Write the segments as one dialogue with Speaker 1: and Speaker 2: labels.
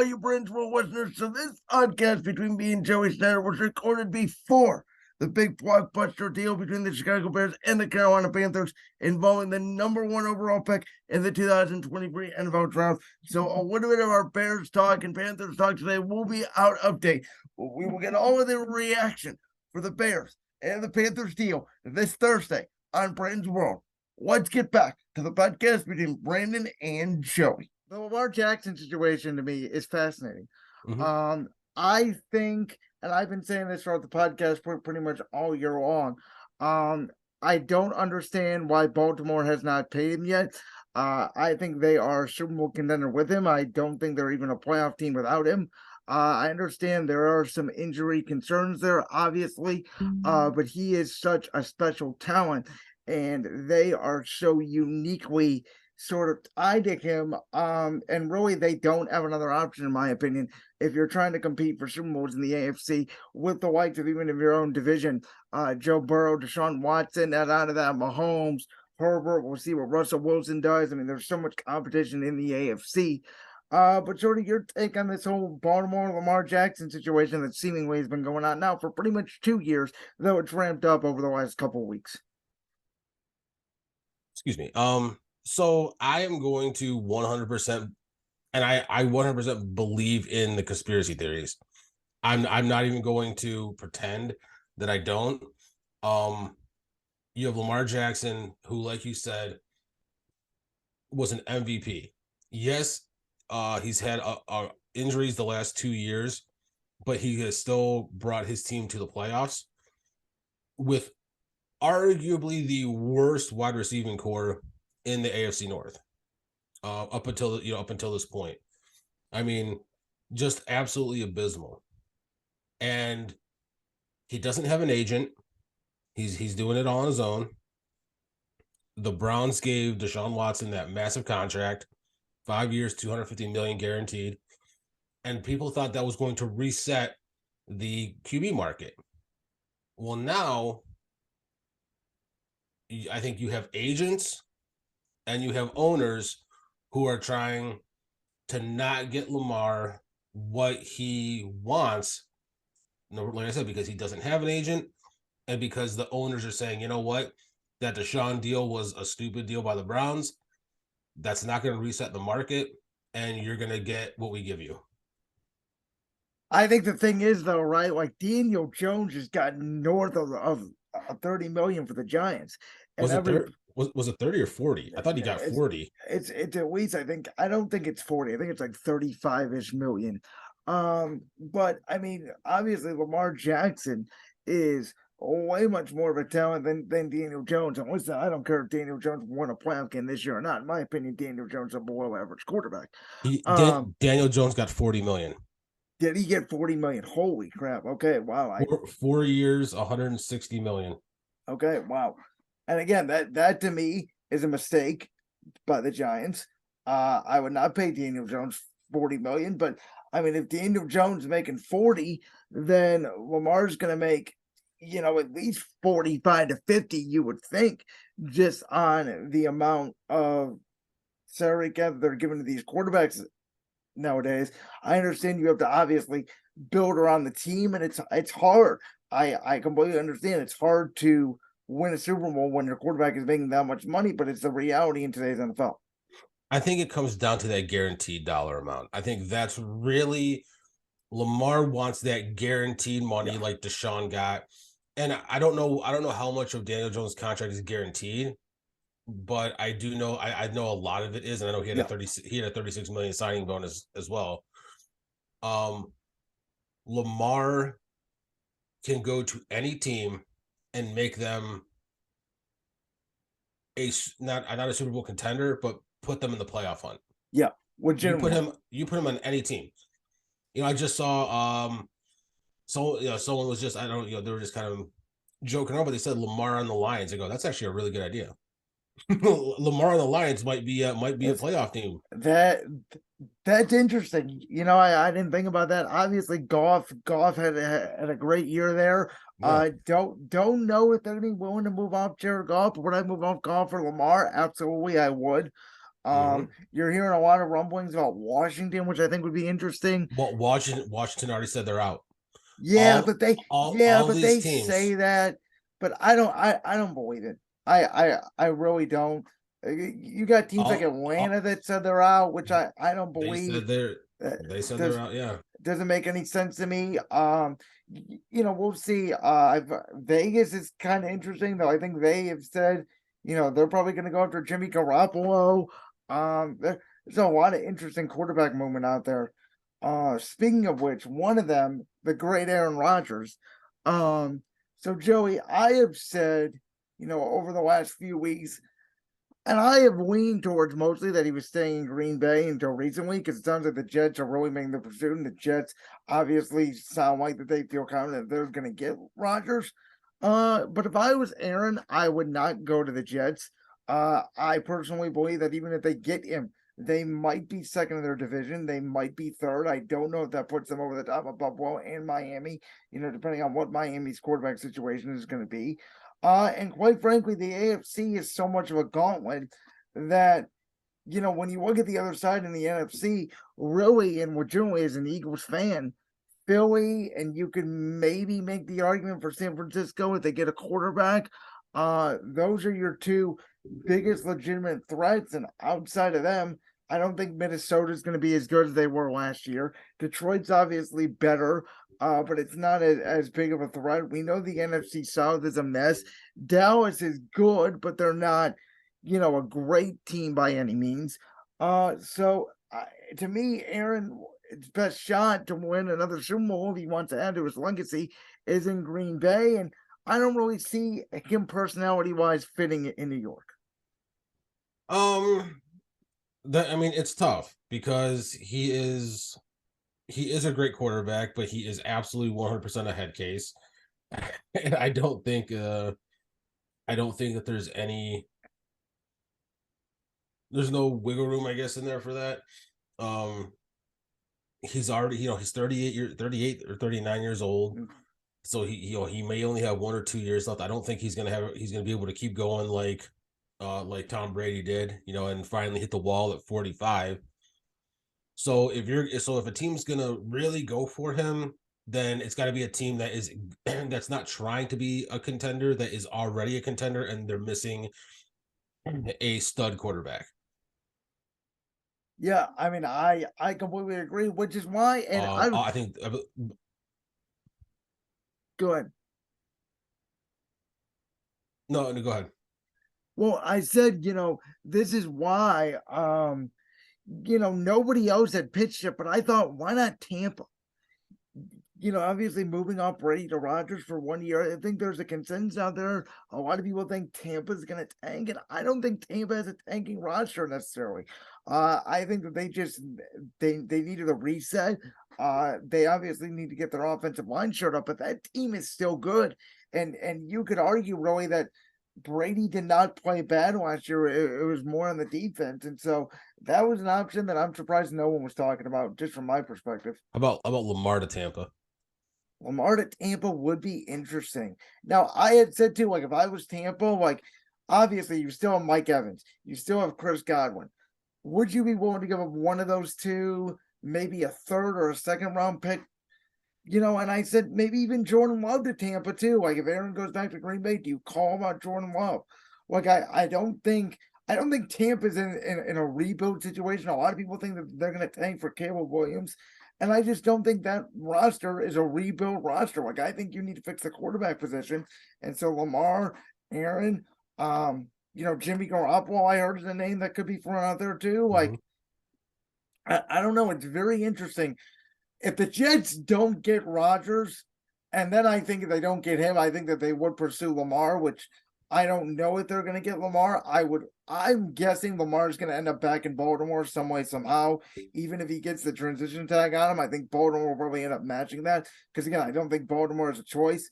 Speaker 1: all you Bridgeville listeners. So this podcast between me and Joey Schneider was recorded before the big blockbuster deal between the Chicago Bears and the Carolina Panthers involving the number one overall pick in the 2023 NFL draft. So a little bit of our Bears talk and Panthers talk today will be out of date. We will get all of the reaction for the Bears and the Panthers deal this Thursday on Brandon's World. Let's get back to the podcast between Brandon and Joey.
Speaker 2: The Lamar Jackson situation to me is fascinating.
Speaker 3: Mm-hmm.
Speaker 2: I think, and I've been saying this throughout the podcast pretty much all year long, I don't understand why Baltimore has not paid him yet. I think they are a Super Bowl contender with him. I don't think they're even a playoff team without him. I understand there are some injury concerns there, obviously, but he is such a special talent, and they are so uniquely sort of tied to him. And really, they don't have another option, in my opinion, if you're trying to compete for Super Bowls in the AFC with the likes of even of your own division, Joe Burrow, Deshaun Watson, out of that, Mahomes, Herbert. We'll see what Russell Wilson does. I mean, there's so much competition in the AFC. But sort of your take on this whole Baltimore Lamar Jackson situation that seemingly has been going on now for pretty much 2 years, though it's ramped up over the last couple of weeks.
Speaker 3: Excuse me. So I am going to 100%, and I 100% believe in the conspiracy theories. I'm not even going to pretend that I don't. You have Lamar Jackson, who, like you said, was an MVP. Yes, he's had injuries the last 2 years, but he has still brought his team to the playoffs with arguably the worst wide receiving core in the AFC North, up until this point. I mean, just absolutely abysmal. And he doesn't have an agent. He's doing it all on his own. The Browns gave Deshaun Watson that massive contract, 5 years, $250 million guaranteed, and people thought that was going to reset the QB market. Well, now I think you have agents and you have owners who are trying to not get Lamar what he wants. Like I said, because he doesn't have an agent, and because the owners are saying, you know what, that Deshaun deal was a stupid deal by the Browns. That's not going to reset the market, and you're going to get what we give you.
Speaker 2: I think the thing is, though, right? Like Daniel Jones has gotten north of $30 million for the Giants. And
Speaker 3: was it 30 or 40? I thought he got 40.
Speaker 2: It's at least, I don't think it's 40. I think it's like 35-ish million. But I mean, obviously Lamar Jackson is way much more of a talent than Daniel Jones. And listen, I don't care if Daniel Jones won a playoff game this year or not. In my opinion, Daniel Jones is a below average quarterback.
Speaker 3: Daniel Jones got 40 million.
Speaker 2: Did he get 40 million? Holy crap. Okay. Wow.
Speaker 3: 4 years, 160 million.
Speaker 2: Okay. Wow. And again, that to me is a mistake by the Giants. I would not pay Daniel Jones 40 million, but I mean, if Daniel Jones is making 40, then Lamar's going to make, at least 45 to 50, you would think, just on the amount of salary cap they're giving to these quarterbacks nowadays. I understand you have to obviously build around the team, and it's hard. I completely understand it's hard to win a Super Bowl when your quarterback is making that much money, but it's the reality in today's NFL.
Speaker 3: I think it comes down to that guaranteed dollar amount. I think that's really Lamar wants that guaranteed money like Deshaun got. And I don't know how much of Daniel Jones' contract is guaranteed, but I do know I know a lot of it is, and I know he had a 36 million signing bonus as well. Lamar can go to any team and make them not a Super Bowl contender, but put them in the playoff hunt.
Speaker 2: Yeah,
Speaker 3: you put him on any team. I just saw someone was just, they were just kind of joking around, but they said Lamar on the Lions. I go, that's actually a really good idea. Lamar on the Lions might be a playoff team.
Speaker 2: That's interesting. I didn't think about that. Obviously, Goff had a great year there. Yeah. Don't know if they're going to be willing to move off Jared Goff. Would I move off Goff for Lamar? Absolutely, I would. You're hearing a lot of rumblings about Washington, which I think would be interesting.
Speaker 3: Well, Washington already said they're out.
Speaker 2: Yeah,
Speaker 3: All
Speaker 2: but
Speaker 3: these
Speaker 2: they
Speaker 3: teams.
Speaker 2: say that, but I don't believe it. I really don't. You got teams like Atlanta that said they're out, which I don't believe.
Speaker 3: They said they're out. Yeah,
Speaker 2: doesn't make any sense to me. We'll see. Vegas is kind of interesting, though. I think they have said, they're probably going to go after Jimmy Garoppolo. There's a lot of interesting quarterback movement out there. Speaking of which, one of them, the great Aaron Rodgers. So Joey, I have said, over the last few weeks, and I have leaned towards mostly that he was staying in Green Bay until recently, because it sounds like the Jets are really making the pursuit, and the Jets obviously sound like that they feel confident that they're going to get Rodgers. But if I was Aaron, I would not go to the Jets. I personally believe that even if they get him, they might be second in their division. They might be third. I don't know if that puts them over the top of Buffalo and Miami, depending on what Miami's quarterback situation is going to be. And quite frankly, the AFC is so much of a gauntlet that, when you look at the other side in the NFC, really, and what generally as an Eagles fan, Philly, and you can maybe make the argument for San Francisco if they get a quarterback. Those are your two biggest legitimate threats, and outside of them, I don't think Minnesota's going to be as good as they were last year. Detroit's obviously better, but it's not as big of a threat. We know the NFC South is a mess. Dallas is good, but they're not, a great team by any means. To me, Aaron's best shot to win another Super Bowl, if he wants to add to his legacy, is in Green Bay, and I don't really see him personality-wise fitting in New York.
Speaker 3: It's tough because he is a great quarterback, but he is absolutely 100% a head case. And I don't think that there's no wiggle room, I guess, in there for that. He's already, he's 38 or 39 years old. So he may only have 1 or 2 years left. I don't think he's gonna be able to keep going like Tom Brady did, and finally hit the wall at 45. So if a team's gonna really go for him, then it's got to be a team that is that's not trying to be a contender, that is already a contender, and they're missing a stud quarterback.
Speaker 2: Yeah, I completely agree, which is why, and
Speaker 3: I think.
Speaker 2: Go ahead.
Speaker 3: No, go ahead.
Speaker 2: Well, I said, this is why, nobody else had pitched it, but I thought, why not Tampa? Obviously moving off Brady to Rodgers for 1 year. I think there's a consensus out there. A lot of people think Tampa's going to tank, and I don't think Tampa has a tanking roster necessarily. I think that they needed a reset. They obviously need to get their offensive line showed up, but that team is still good. And you could argue really that Brady did not play bad last year. It was more on the defense. And so that was an option that I'm surprised no one was talking about, just from my perspective.
Speaker 3: How about Lamar to Tampa?
Speaker 2: Lamar to Tampa would be interesting. Now, I had said too, if I was Tampa, obviously you still have Mike Evans. You still have Chris Godwin. Would you be willing to give up one of those two, maybe a third or a second round pick? And I said maybe even Jordan Love to Tampa too. If Aaron goes back to Green Bay, do you call about Jordan Love? I don't think Tampa's in a rebuild situation. A lot of people think that they're going to tank for Caleb Williams. And I just don't think that roster is a rebuild roster. I think you need to fix the quarterback position. And so Lamar, Aaron, Jimmy Garoppolo, I heard is a name that could be thrown out there too.
Speaker 3: Mm-hmm.
Speaker 2: I don't know. It's very interesting. If the Jets don't get Rodgers, and then I think if they don't get him, I think that they would pursue Lamar, which I don't know if they're going to get Lamar. I'm guessing Lamar's going to end up back in Baltimore some way, somehow. Even if he gets the transition tag on him, I think Baltimore will probably end up matching that. Because again, I don't think Baltimore is a choice.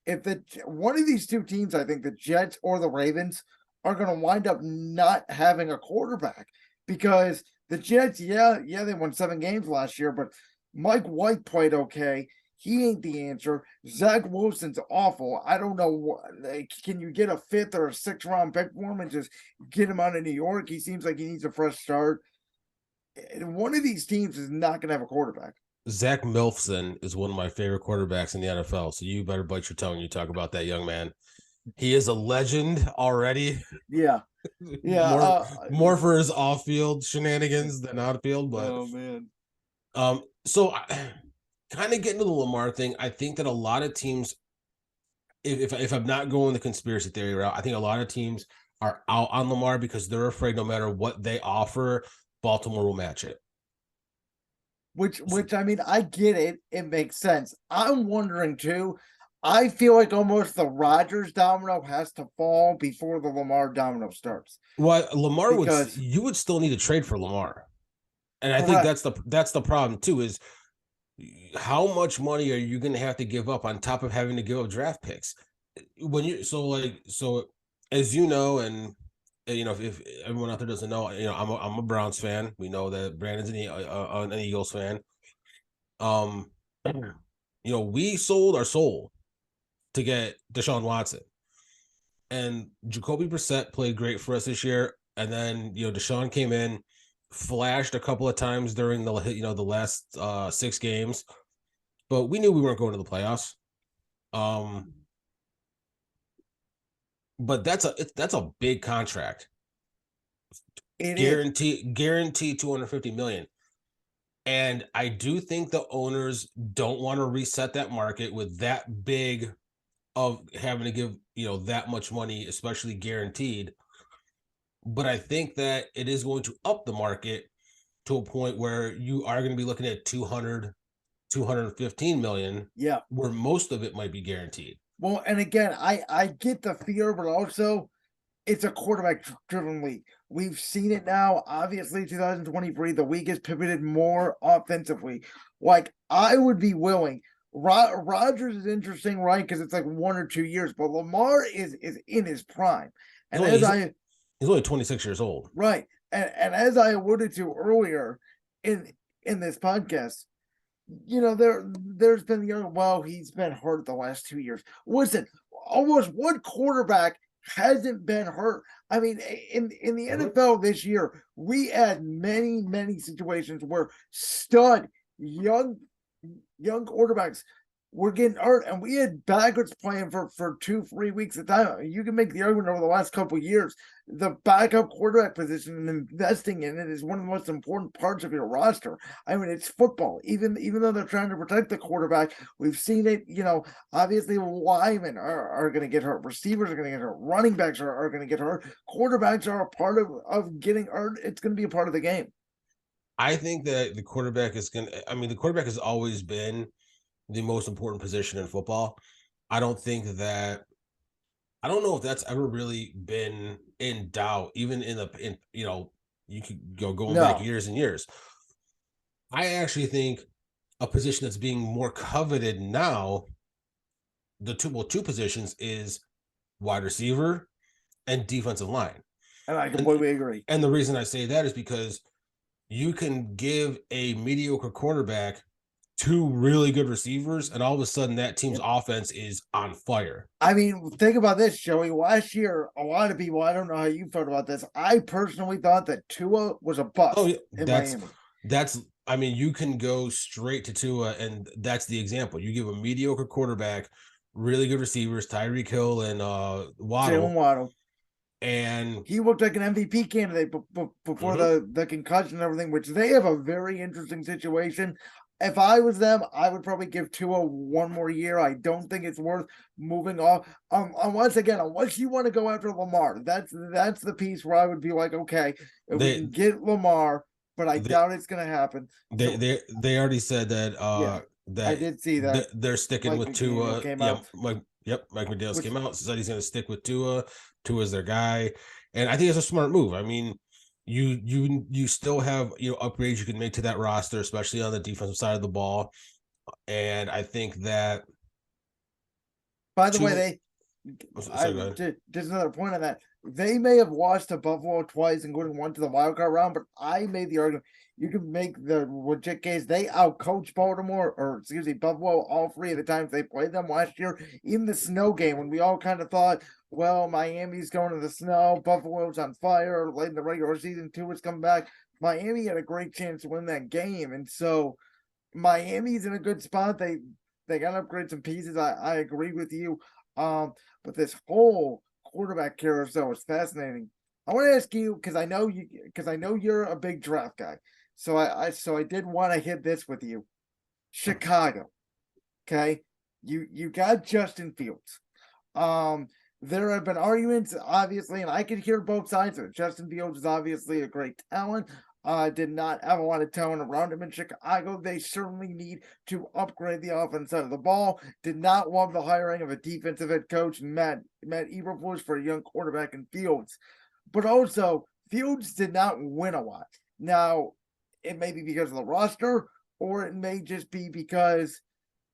Speaker 2: If one of these two teams, I think the Jets or the Ravens, are going to wind up not having a quarterback. Because the Jets, they won 7 games last year, but Mike White played okay. He ain't the answer. Zach Wilson's awful. I don't know what. Like, can you get a 5th or a 6th round pick for him and just get him out of New York? He seems like he needs a fresh start. And one of these teams is not going to have a quarterback.
Speaker 3: Zach Milfson is one of my favorite quarterbacks in the NFL. So you better bite your tongue when you talk about that young man. He is a legend already.
Speaker 2: Yeah.
Speaker 3: More for his off-field shenanigans than out-field. But
Speaker 2: oh man.
Speaker 3: So kind of getting to the Lamar thing, I think that a lot of teams, if I'm not going the conspiracy theory route, I think a lot of teams are out on Lamar because they're afraid no matter what they offer, Baltimore will match it.
Speaker 2: Which I mean, I get it. It makes sense. I'm wondering too. I feel like almost the Rodgers domino has to fall before the Lamar domino starts.
Speaker 3: Well, you would still need to trade for Lamar. And I think that's the problem too, is how much money are you going to have to give up on top of having to give up draft picks? When you so as you know, and you know, if everyone out there doesn't know, you know, I'm a Browns fan. We know that Brandon's an Eagles fan. You know, we sold our soul to get Deshaun Watson, and Jacoby Brissett played great for us this year. And then, you know, Deshaun came in, flashed a couple of times during the last 6 games, but we knew we weren't going to the playoffs. But that's a big contract. Guaranteed $250 million. And I do think the owners don't want to reset that market with that big of having to give, you know, that much money, especially guaranteed. But I think that it is going to up the market to a point where you are going to be looking at 215 million.
Speaker 2: Yeah.
Speaker 3: Where most of it might be guaranteed.
Speaker 2: Well, and again, I get the fear, but also it's a quarterback driven league. We've seen it now. Obviously, 2023, the league has pivoted more offensively. Like, I would be willing. Rodgers is interesting, right? Because it's like 1 or 2 years, but Lamar is in his prime. And
Speaker 3: he's only 26 years old.
Speaker 2: Right. And as I alluded to earlier in this podcast, you know, there's been, you know, well, he's been hurt the last 2 years. Listen, almost one quarterback hasn't been hurt. I mean, in the NFL this year, we had many situations where stud young quarterbacks were getting hurt, and we had backups playing for 2-3 weeks at a time. You can make the argument over the last couple of years, the backup quarterback position and investing in it is one of the most important parts of your roster. I mean, it's football. Even though they're trying to protect the quarterback, we've seen it. You know, obviously linemen are going to get hurt, receivers are going to get hurt, running backs are going to get hurt. Quarterbacks are a part of getting hurt. It's going to be a part of the game.
Speaker 3: I think that the quarterback the quarterback has always been the most important position in football. I don't know if that's ever really been in doubt, even in you know, you could going back years and years. I actually think a position that's being more coveted now, the two positions, is wide receiver and defensive line.
Speaker 2: And I completely agree.
Speaker 3: And the reason I say that is because you can give a mediocre quarterback 2 really good receivers, and all of a sudden that team's offense is on fire.
Speaker 2: I mean, think about this, Joey. Last year, a lot of people, I don't know how you felt about this. I personally thought that Tua was a bust in Miami.
Speaker 3: I mean, you can go straight to Tua, and that's the example. You give a mediocre quarterback, really good receivers, Tyreek Hill and Waddle. And
Speaker 2: he looked like an MVP candidate before the concussion and everything, which they have a very interesting situation. If I was them, I would probably give Tua 1 more year. I don't think it's worth moving off. Unless you want to go after Lamar, that's the piece where I would be like, okay, if we can get Lamar, but I doubt it's going to happen.
Speaker 3: They already said that. That
Speaker 2: I did see that
Speaker 3: they're sticking with Tua. Mike McDaniels came out, said he's going to stick with Tua. Tua's their guy, and I think it's a smart move. I mean, you still have, you know, upgrades you can make to that roster, especially on the defensive side of the ball. And I think that,
Speaker 2: by the way, just another point on that, they may have lost to Buffalo twice, including one to the wild card round, but I made the argument you can make the legit case they outcoached Buffalo all 3 of the times they played them last year. Even the snow game, when we all kind of thought, well, Miami's going to the snow, Buffalo's on fire late in the regular season, Tua's coming back. Miami had a great chance to win that game, and so Miami's in a good spot. They got to upgrade some pieces. I agree with you. But this whole quarterback carousel is fascinating. I want to ask you because I know you're a big draft guy. So I did want to hit this with you. Chicago. Okay. You got Justin Fields. There have been arguments, obviously, and I could hear both sides of it. Justin Fields is obviously a great talent. Did not have a lot of talent around him in Chicago. They certainly need to upgrade the offense side of the ball. Did not love the hiring of a defensive head coach, Matt Eberflus, for a young quarterback in Fields. But also, Fields did not win a lot. Now, it may be because of the roster, or it may just be because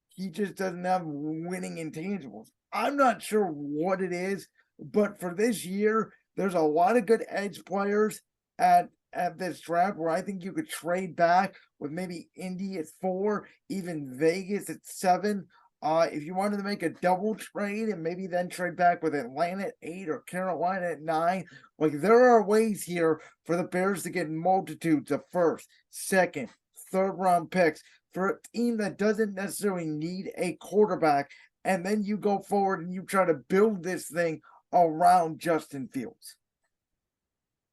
Speaker 2: he just doesn't have winning intangibles. I'm not sure what it is, but for this year, there's a lot of good edge players at this draft where I think you could trade back with maybe Indy at 4, even Vegas at 7. If you wanted to make a double trade and maybe then trade back with Atlanta at 8 or Carolina at 9, like there are ways here for the Bears to get multitudes of first, second, third round picks for a team that doesn't necessarily need a quarterback. And then you go forward and you try to build this thing around Justin Fields.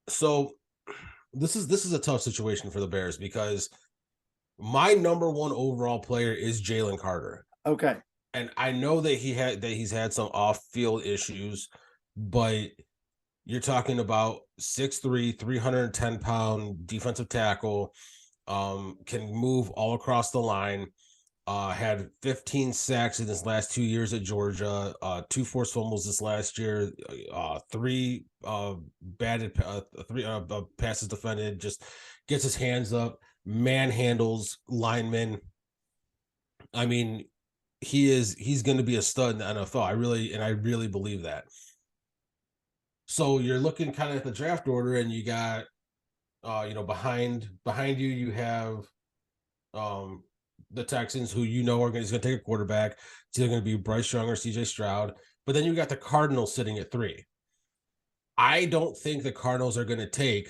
Speaker 3: So this is a tough situation for the Bears because my number 1 overall player is Jalen Carter.
Speaker 2: Okay.
Speaker 3: And I know that he's had some off-field issues, but you're talking about 6'3", 310-pound defensive tackle, can move all across the line, had 15 sacks in his last 2 years at Georgia, 2 forced fumbles this last year, 3 passes defended, just gets his hands up, manhandles linemen. I mean, he's going to be a stud in the NFL. I really believe that. So you're looking kind of at the draft order, and you got, behind you have, the Texans, who are going to take a quarterback. It's either going to be Bryce Young or CJ Stroud. But then you got the Cardinals sitting at 3. I don't think the Cardinals are going to take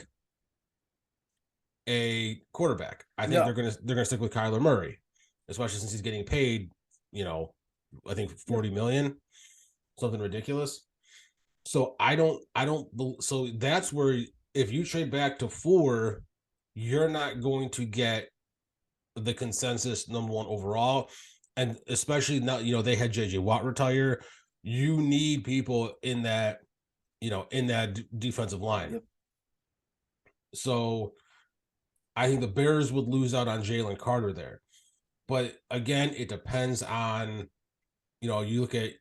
Speaker 3: a quarterback. I think they're going to stick with Kyler Murray, especially since he's getting paid, I think $40 million, something ridiculous. So so that's where if you trade back to 4, you're not going to get the consensus number 1 overall. And especially now, they had JJ Watt retire. You need people in that, defensive line. Yep. So I think the Bears would lose out on Jalen Carter there. But again, it depends on, you look at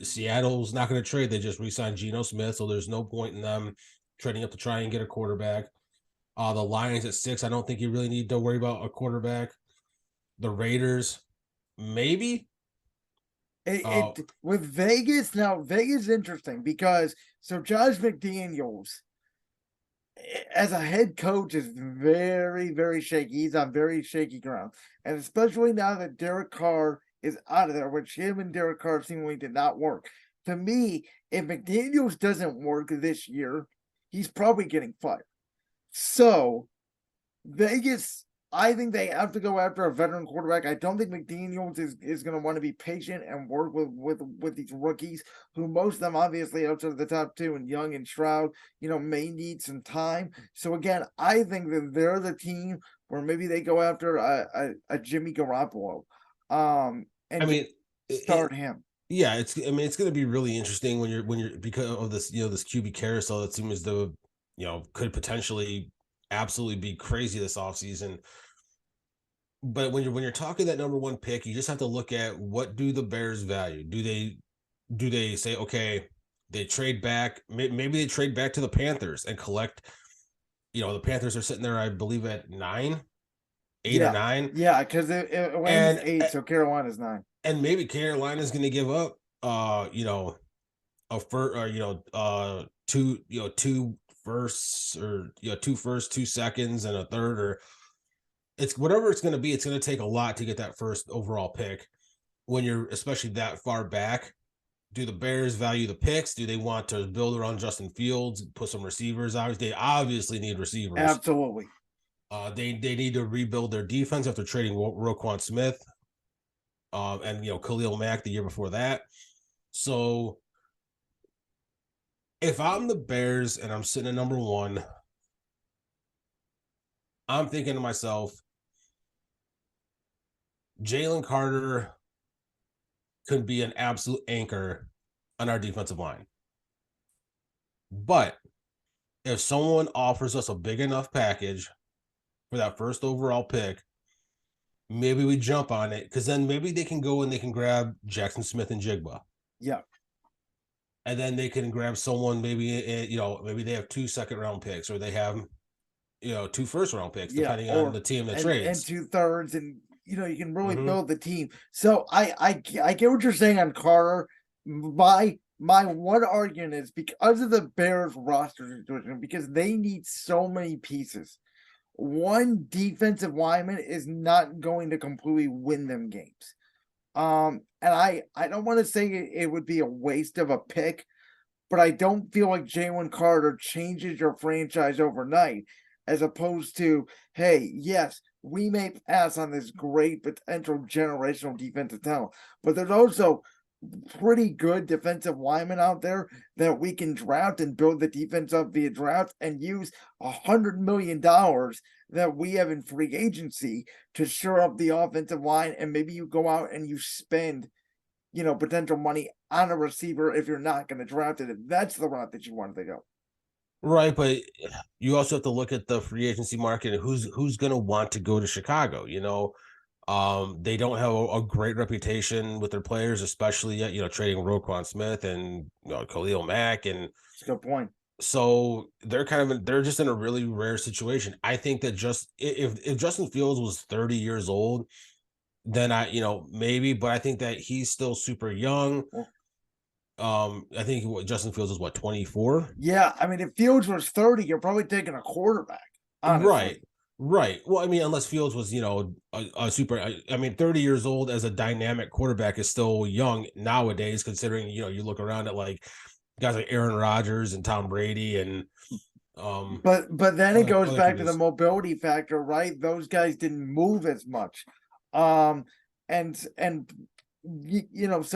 Speaker 3: Seattle's not going to trade. They just re-signed Geno Smith, so there's no point in them trading up to try and get a quarterback. The Lions at 6, I don't think you really need to worry about a quarterback. The Raiders, maybe.
Speaker 2: With Vegas, now Vegas is interesting because Josh McDaniels, as a head coach, is very, very shaky. He's on very shaky ground. And especially now that Derek Carr is out of there, which him and Derek Carr seemingly did not work. To me, if McDaniels doesn't work this year, he's probably getting fired. So, Vegas, I think they have to go after a veteran quarterback. I don't think McDaniels is going to want to be patient and work with these rookies, who most of them, obviously, outside of the top 2 and Young and Stroud, may need some time. So, again, I think that they're the team where maybe they go after a Jimmy Garoppolo and start him.
Speaker 3: Yeah, it's going to be really interesting when you're because of this, this QB carousel that seems to, could potentially absolutely be crazy this offseason. But when you're talking that number 1 pick, you just have to look at what do the Bears value. Do they say, okay, they trade back, maybe they trade back to the Panthers and collect, the Panthers are sitting there, I believe, at 8 or 9.
Speaker 2: Yeah, because it went 8, so Carolina's 9.
Speaker 3: And maybe Carolina's going to give up, a first, or 2 firsts, or 2 firsts, 2 seconds, and a third, or it's whatever it's going to be. It's going to take a lot to get that first overall pick when you're especially that far back. Do the Bears value the picks? Do they want to build around Justin Fields, put some receivers out? They obviously need receivers.
Speaker 2: Absolutely.
Speaker 3: They need to rebuild their defense after trading Roquan Smith, and Khalil Mack the year before that. So if I'm the Bears and I'm sitting at number 1, I'm thinking to myself, Jalen Carter could be an absolute anchor on our defensive line. But if someone offers us a big enough package for that first overall pick, maybe we jump on it, because then maybe they can go and they can grab Jackson Smith and Jigba.
Speaker 2: Yeah.
Speaker 3: And then they can grab someone, maybe maybe they have 2 second-round picks, or they have 2 first-round picks, depending on the team that trades.
Speaker 2: And 2/3, and you can really build the team. So I get what you're saying on Carter. My one argument is because of the Bears roster situation, because they need so many pieces. One defensive lineman is not going to completely win them games. And I don't want to say it would be a waste of a pick, but I don't feel like Jalen Carter changes your franchise overnight, as opposed to, hey, yes, we may pass on this great potential generational defensive talent, but there's also pretty good defensive linemen out there that we can draft and build the defense up via draft and use $100 million that we have in free agency to shore up the offensive line. And maybe you go out and you spend, potential money on a receiver if you're not going to draft it, if that's the route that you wanted to go.
Speaker 3: Right, but you also have to look at the free agency market and who's going to want to go to Chicago. They don't have a great reputation with their players, especially trading Roquan Smith and Khalil Mack, and
Speaker 2: that's a good point.
Speaker 3: So they're just in a really rare situation. I think that if Justin Fields was 30 years old, then maybe, but I think that he's still super young. I think Justin Fields is 24.
Speaker 2: Yeah, I mean, if Fields was 30, you're probably taking a quarterback. Honestly.
Speaker 3: Right. Well, I mean, unless Fields was, a super, 30 years old as a dynamic quarterback is still young nowadays, considering, you look around at like guys like Aaron Rodgers and Tom Brady and,
Speaker 2: but then it goes back to the mobility factor, right? Those guys didn't move as much. So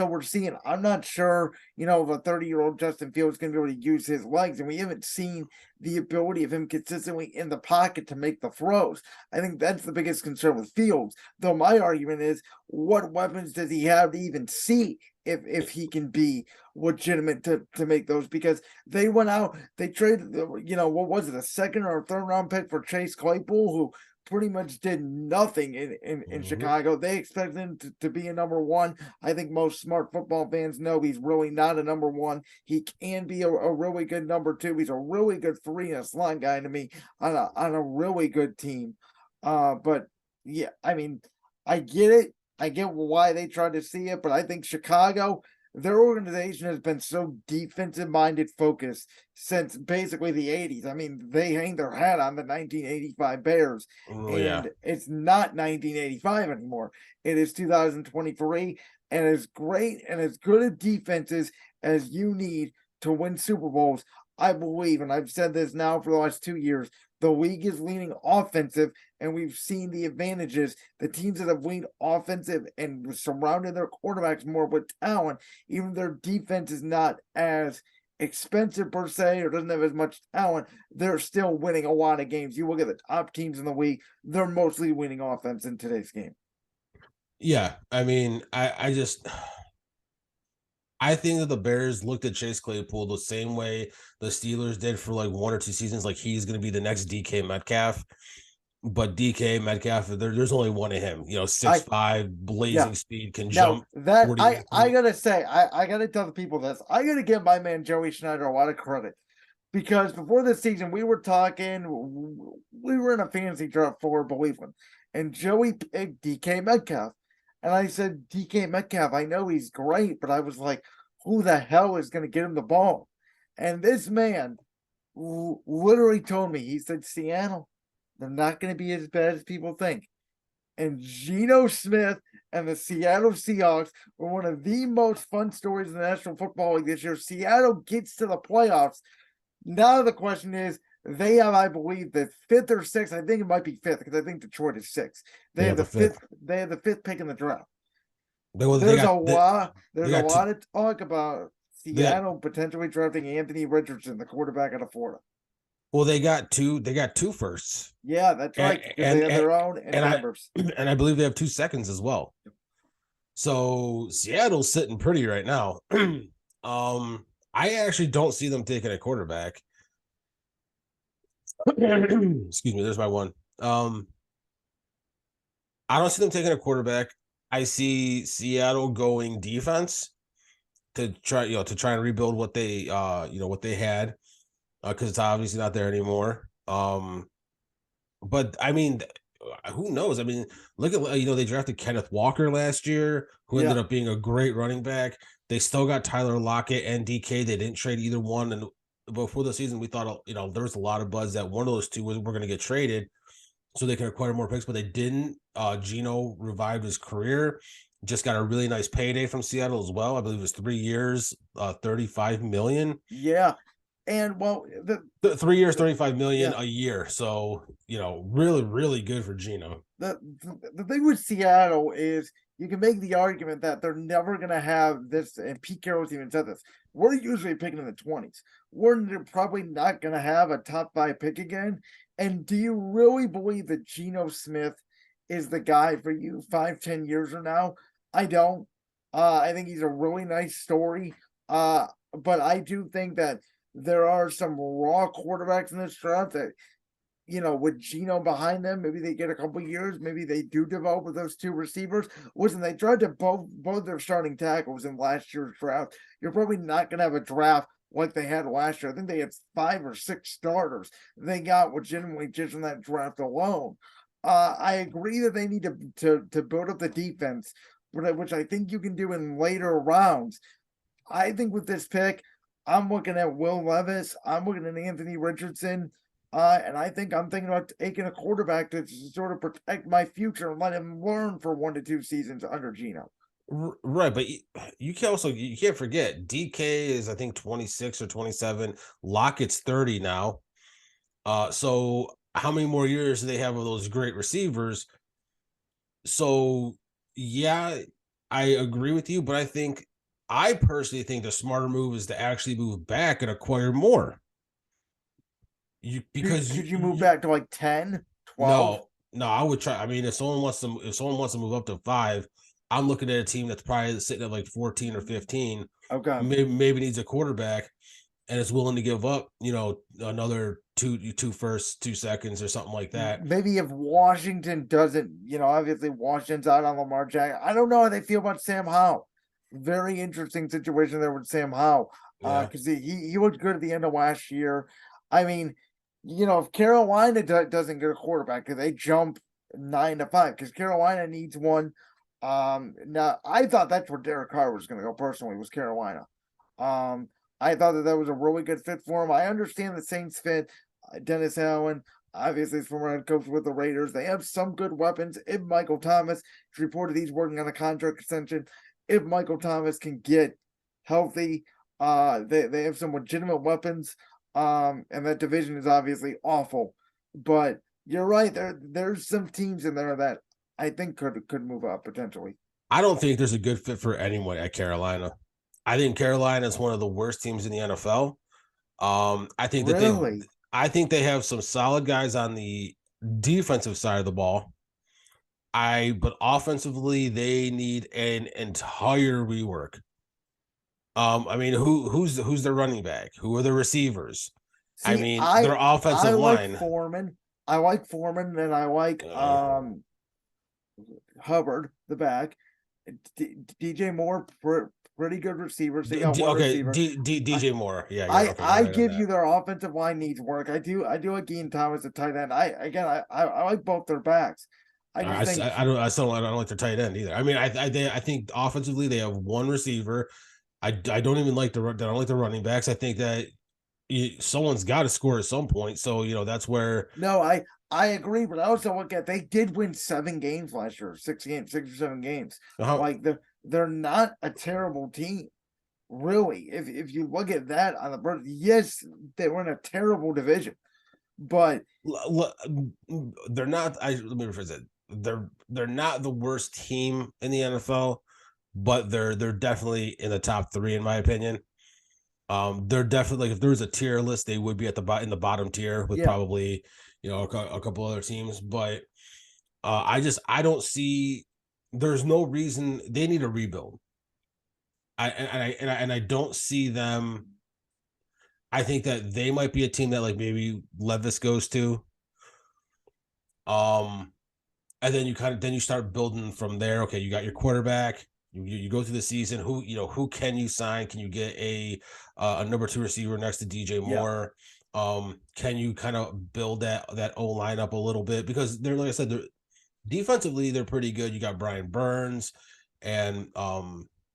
Speaker 2: we're seeing, I'm not sure, if a 30-year-old Justin Fields is going to be able to use his legs, and we haven't seen the ability of him consistently in the pocket to make the throws. I think that's the biggest concern with Fields, though my argument is, what weapons does he have to even see if he can be legitimate to make those? Because they went out, they traded, what was it, a second or a third round pick for Chase Claypool, who pretty much did nothing in Chicago. They expect him to be a number 1. I think most smart football fans know he's really not a number 1. He can be a really good number 2. He's a really good 3 and a slot guy to me on a really good team. But yeah, I mean, I get it. I get why they tried to see it, but I think Chicago, their organization has been so defensive-minded focused since basically the 80s. I mean, they hang their hat on the 1985 Bears, It's not 1985 anymore. It is 2023, and as great and as good a defenses as you need to win Super Bowls, I believe, and I've said this now for the last 2 years, the league is leaning offensive, and we've seen the advantages. The teams that have leaned offensive and surrounded their quarterbacks more with talent, even their defense is not as expensive per se, or doesn't have as much talent, they're still winning a lot of games. You look at the top teams in the league, they're mostly winning offense in today's game.
Speaker 3: Yeah, I mean, I think that the Bears looked at Chase Claypool the same way the Steelers did for like 1 or 2 seasons. Like, he's going to be the next DK Metcalf. But DK Metcalf, there's only one of him. 6'5", blazing speed, can jump.
Speaker 2: That I gotta say, I gotta tell the people this. I gotta give my man Joey Schneider a lot of credit, because before this season we were talking. We were in a fantasy draft for Believeland, and Joey picked DK Metcalf. And I said, DK Metcalf, I know he's great, but I was like, who the hell is going to get him the ball? And this man literally told me, he said, Seattle. They're not going to be as bad as people think. And Geno Smith and the Seattle Seahawks were one of the most fun stories in the National Football League this year. Seattle gets to the playoffs. Now the question is, they have, I believe, the 5th or 6th. I think it might be 5th because I think Detroit is 6th. They have the 5th. They have the 5th pick in the draft. There's a lot of talk about Seattle potentially drafting Anthony Richardson, the quarterback out of Florida.
Speaker 3: Well, they got two firsts.
Speaker 2: Yeah, that's right. Because they have their own and Denver's.
Speaker 3: And I believe they have 2 seconds as well. So Seattle's sitting pretty right now. I actually don't see them taking a quarterback. Excuse me, there's my one. I don't see them taking a quarterback. I see Seattle going defense to try and rebuild what they what they had, because it's obviously not there anymore. But I mean, who knows? I mean, look at they drafted Kenneth Walker last year, who ended up being a great running back. They still got Tyler Lockett and DK. They didn't trade either one, and before the season, we thought there was a lot of buzz that one of those two were going to get traded, so they could acquire more picks, but they didn't. Geno revived his career. Just got a really nice payday from Seattle as well. I believe it was 3 years, $35 million.
Speaker 2: Yeah. And well,
Speaker 3: the 3 years, $35 million a year. So, really, really good for Geno.
Speaker 2: The thing with Seattle is you can make the argument that they're never going to have this, and Pete Carroll's even said this. We're usually picking in the 20s. We're probably not going to have a top 5 pick again. And do you really believe that Geno Smith is the guy for you 5-10 years from now? I don't. I think he's a really nice story. But I do think that there are some raw quarterbacks in this draft that, with Geno behind them, maybe they get a couple years. Maybe they do develop with those 2 receivers. Listen, they drafted both their starting tackles in last year's draft. You're probably not going to have a draft like they had last year. I think they had 5 or 6 starters they got legitimately just in that draft alone. I agree that they need to build up the defense, which I think you can do in later rounds. I think with this pick, I'm looking at Will Levis. I'm looking at Anthony Richardson. And I think I'm thinking about taking a quarterback to sort of protect my future and let him learn for 1 to 2 seasons under Geno.
Speaker 3: Right, but you can't forget DK is I think 26 or 27. Lockett's 30 now. So how many more years do they have of those great receivers? So yeah, I agree with you, but I personally think the smarter move is to actually move back and acquire more.
Speaker 2: Could you move back to like 10, 12?
Speaker 3: No, I would try. I mean, if someone wants to move up to 5, I'm looking at a team that's probably sitting at like 14 or 15.
Speaker 2: Okay.
Speaker 3: Maybe needs a quarterback and is willing to give up, another 2 firsts, 2 seconds or something like that.
Speaker 2: Maybe if Washington doesn't, obviously Washington's out on Lamar Jackson. I don't know how they feel about Sam Howell. Very interesting situation there with Sam Howell. Because he looked good at the end of last year. I mean, if Carolina doesn't get a quarterback, because they jump 9-5, because Carolina needs one. Now I thought that's where Derek Carr was going to go personally, was Carolina. I thought that was a really good fit for him. I understand the Saints fit Dennis Allen, obviously, former head coach with the Raiders. They have some good weapons. If Michael Thomas, it's reported he's working on a contract extension. If Michael Thomas can get healthy, they have some legitimate weapons. And that division is obviously awful. But you're right. There's some teams in there that I think could move up potentially.
Speaker 3: I don't think there's a good fit for anyone at Carolina. I think Carolina is one of the worst teams in the NFL. I think that I think they have some solid guys on the defensive side of the ball. But offensively, they need an entire rework. I mean, who's their running back? Who are the receivers?
Speaker 2: See,
Speaker 3: their offensive line.
Speaker 2: I like Foreman, and I like Hubbard, the back. DJ Moore, pretty good receivers.
Speaker 3: DJ Moore. Yeah,
Speaker 2: I give you their offensive line needs work. I do like Ian Thomas at tight end. I like both their backs. I
Speaker 3: don't like their tight end either. I mean, I think offensively they have one receiver. I don't even like the running backs. I think that someone's got to score at some point. So that's where.
Speaker 2: No, I agree, but I also look at they did win 7 games last year, 6 games, 6 or 7 games. Like they're not a terrible team, really. If you look at that on the bird, yes, they were in a terrible division, but
Speaker 3: they're not. Let me rephrase it. They're not the worst team in the NFL, but they're definitely in the top 3 in my opinion. They're definitely, like, if there was a tier list, they would be at in the bottom tier with probably a couple other teams. But I don't see. There's no reason they need a rebuild. I don't see them. I think that they might be a team that, like, maybe Levis goes to. And then you start building from there. Okay, you got your quarterback. You go through the season. Who can you sign? Can you get a number 2 receiver next to DJ Moore? Can you kind of build that O line up a little bit, because they're, like I said, they're defensively they're pretty good. You got Brian Burns and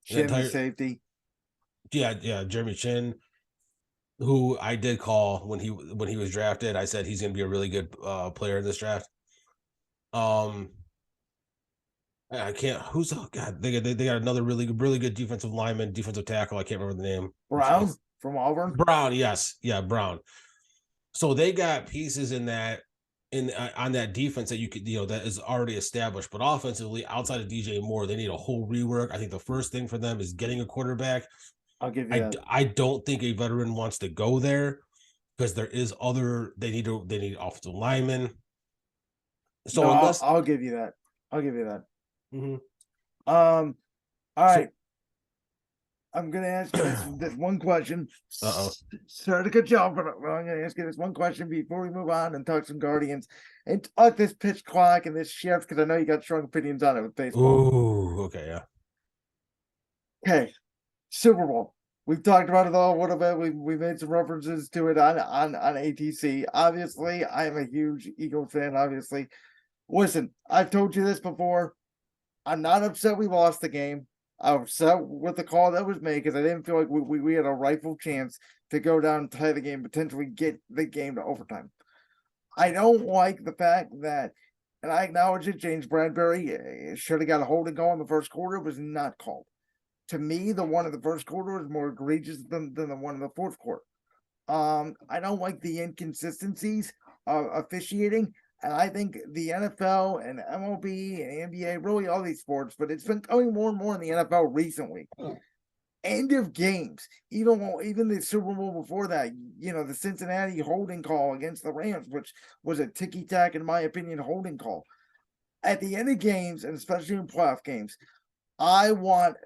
Speaker 2: Chin, the safety.
Speaker 3: Yeah, Jeremy Chin, who I did call when he was drafted. I said he's going to be a really good player in this draft. I can't. Who's God? They got another really good defensive lineman, defensive tackle. I can't remember the name.
Speaker 2: Brown from Auburn.
Speaker 3: Brown, yes, yeah, Brown. So they got pieces in that on that defense that you could that is already established. But offensively, outside of DJ Moore, they need a whole rework. I think the first thing for them is getting a quarterback.
Speaker 2: I'll give you that.
Speaker 3: I don't think a veteran wants to go there because there is other. They need offensive linemen. So
Speaker 2: no, I'll give you that. I'll give you that.
Speaker 3: Mm-hmm.
Speaker 2: All right. I'm gonna ask you this one question. Sorry to cut you off, but I'm gonna ask you this one question before we move on and talk some Guardians and talk this pitch clock and this shift, because I know you got strong opinions on it with baseball.
Speaker 3: Ooh, okay, yeah.
Speaker 2: Okay, Super Bowl. We've talked about it all. What about we made some references to it on ATC. Obviously, I'm a huge Eagles fan. Obviously, listen, I've told you this before. I'm not upset we lost the game. I'm upset with the call that was made because I didn't feel like we had a rightful chance to go down and tie the game, potentially get the game to overtime. I don't like the fact that, and I acknowledge it, James Bradbury should have got a holding call in the first quarter. It was not called. To me, the one in the first quarter was more egregious than the one in the fourth quarter. I don't like the inconsistencies of officiating. And I think the NFL and MLB and NBA, really all these sports, but it's been coming more and more in the NFL recently. End of games, even the Super Bowl before that, the Cincinnati holding call against the Rams, which was a ticky-tack, in my opinion, holding call. At the end of games, and especially in playoff games, I want,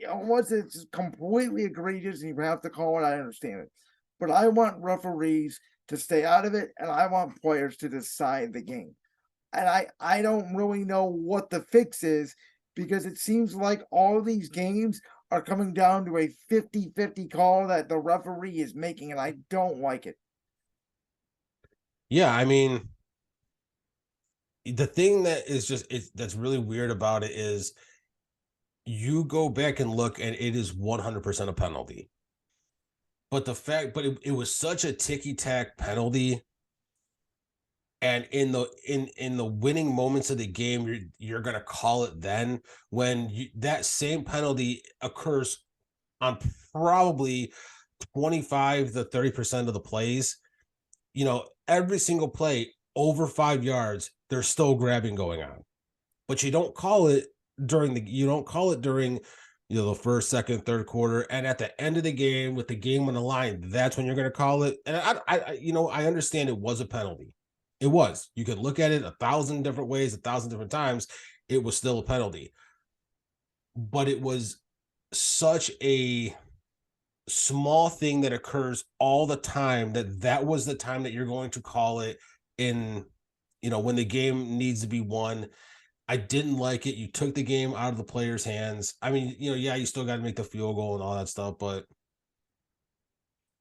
Speaker 2: once it's completely egregious and you have to call it, I understand it. But I want referees to stay out of it, and I want players to decide the game. And I don't really know what the fix is, because it seems like all these games are coming down to a 50-50 call that the referee is making, and I don't like it.
Speaker 3: Yeah, I mean, the thing that is that's really weird about it is you go back and look, and it is 100% a penalty. But it was such a ticky-tack penalty, and in the winning moments of the game, you're gonna call it then, when that same penalty occurs on probably 25 to 30% of the plays. Every single play over 5 yards, there's still grabbing going on, but you don't call it during the first, second, third quarter, and at the end of the game with the game on the line, that's when you're going to call it. And I understand it was a penalty. It was. You could look at it 1,000 different ways, 1,000 different times. It was still a penalty, but it was such a small thing that occurs all the time that was the time that you're going to call it in, when the game needs to be won. I didn't like it. You took the game out of the players' hands. I mean, you still got to make the field goal and all that stuff, but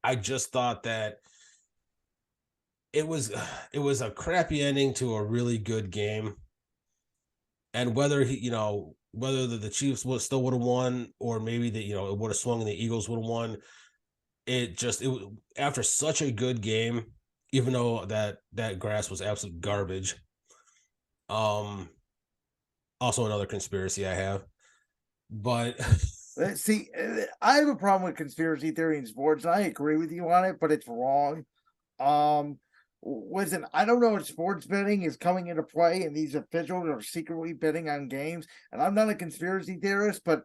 Speaker 3: I just thought that it was a crappy ending to a really good game. And whether the Chiefs still would have won, or maybe it would have swung and the Eagles would have won. It after such a good game, even though that grass was absolute garbage. Also another conspiracy I have, but
Speaker 2: See, I have a problem with conspiracy theory in sports. I agree with you on it, but it's wrong. Listen, I don't know if sports betting is coming into play and these officials are secretly betting on games. And I'm not a conspiracy theorist, but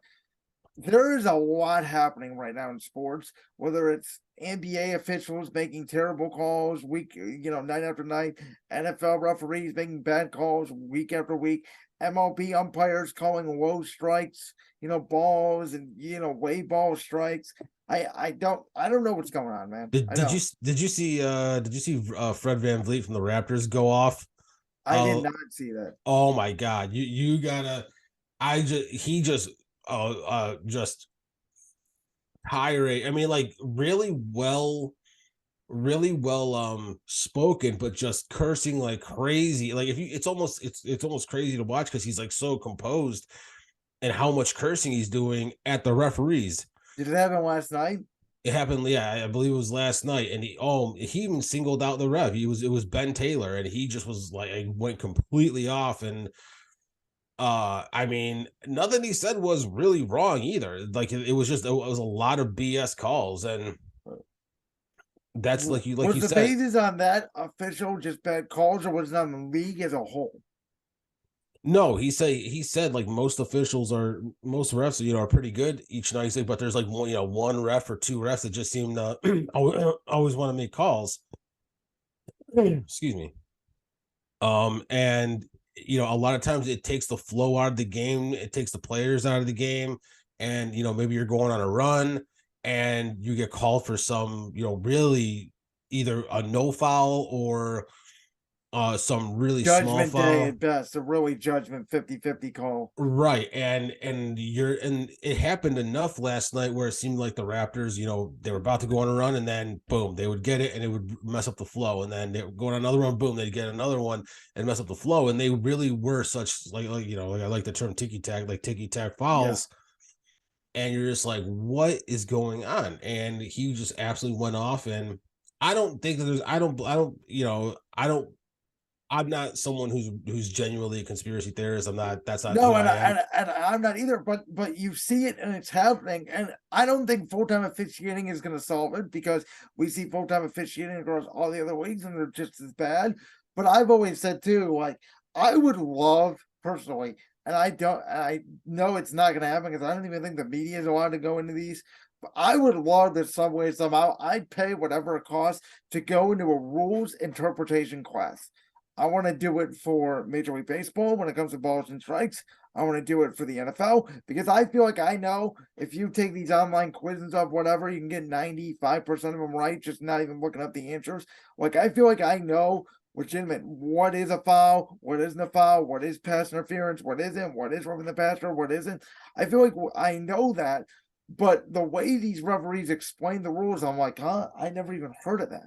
Speaker 2: there is a lot happening right now in sports, whether it's NBA officials making terrible calls night after night, NFL referees making bad calls week after week, MLB umpires calling low strikes, balls and way ball strikes. I don't know what's going on, man.
Speaker 3: did,
Speaker 2: I
Speaker 3: did
Speaker 2: know.
Speaker 3: you did you see Fred VanVleet from the Raptors go off?
Speaker 2: I did not see that.
Speaker 3: Oh my God, you gotta. He just tirade. I mean, like really well spoken, but just cursing like crazy. Like if you, it's almost crazy to watch because he's like so composed and how much cursing he's doing at the referees.
Speaker 2: Did it happen last night?
Speaker 3: It happened, yeah, I believe it was last night, and he even singled out the ref. It was Ben Taylor, and he just was like went completely off. And I mean, nothing he said was really wrong either. Like it was just, it was a lot of BS calls, and that's like
Speaker 2: Was
Speaker 3: you
Speaker 2: the
Speaker 3: said.
Speaker 2: basis on that official just bad calls, or was it on the league as a whole?
Speaker 3: No, he said like most most refs, are pretty good each night. He said, but there's like one ref or two refs that just seem to always want to make calls. Excuse me. And a lot of times it takes the flow out of the game, it takes the players out of the game, and maybe you're going on a run and you get called for some, really either a no foul or some really small
Speaker 2: Judgment day
Speaker 3: foul.
Speaker 2: at best, a really judgment 50-50 call.
Speaker 3: Right. And it happened enough last night where it seemed like the Raptors, they were about to go on a run and then boom, they would get it and it would mess up the flow. And then they would go on another run, boom, they'd get another one and mess up the flow. And they really were such like I like the term ticky tack fouls. Yeah. And you're just like, what is going on? And he just absolutely went off. And I don't think that I'm not someone who's genuinely a conspiracy theorist. I'm not. That's not who I am.
Speaker 2: And I'm not either. But you see it and it's happening. And I don't think full-time officiating is going to solve it because we see full-time officiating across all the other leagues and they're just as bad. But I've always said too, like I would love personally, and I know it's not going to happen because I don't even think the media is allowed to go into these. But I would love that some way somehow I'd pay whatever it costs to go into a rules interpretation class. I want to do it for Major League Baseball when it comes to balls and strikes. I want to do it for the NFL because I feel like I know if you take these online quizzes of whatever, you can get 95% of them right, just not even looking up the answers. Like, I feel like I know legitimate what is a foul, what isn't a foul, what is pass interference, what isn't, what is roughing the passer, what isn't. I feel like I know that, but the way these referees explain the rules, I'm like, huh? I never even heard of that.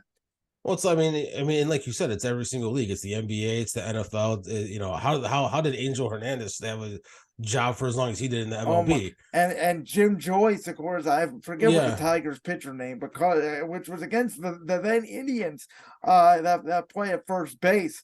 Speaker 3: Well, it's I mean, like you said, it's every single league. It's the NBA, it's the NFL. How did Angel Hernandez have a job for as long as he did in the MLB?
Speaker 2: And Jim Joyce, of course, I forget what the Tigers pitcher name, which was against the then Indians that play at first base.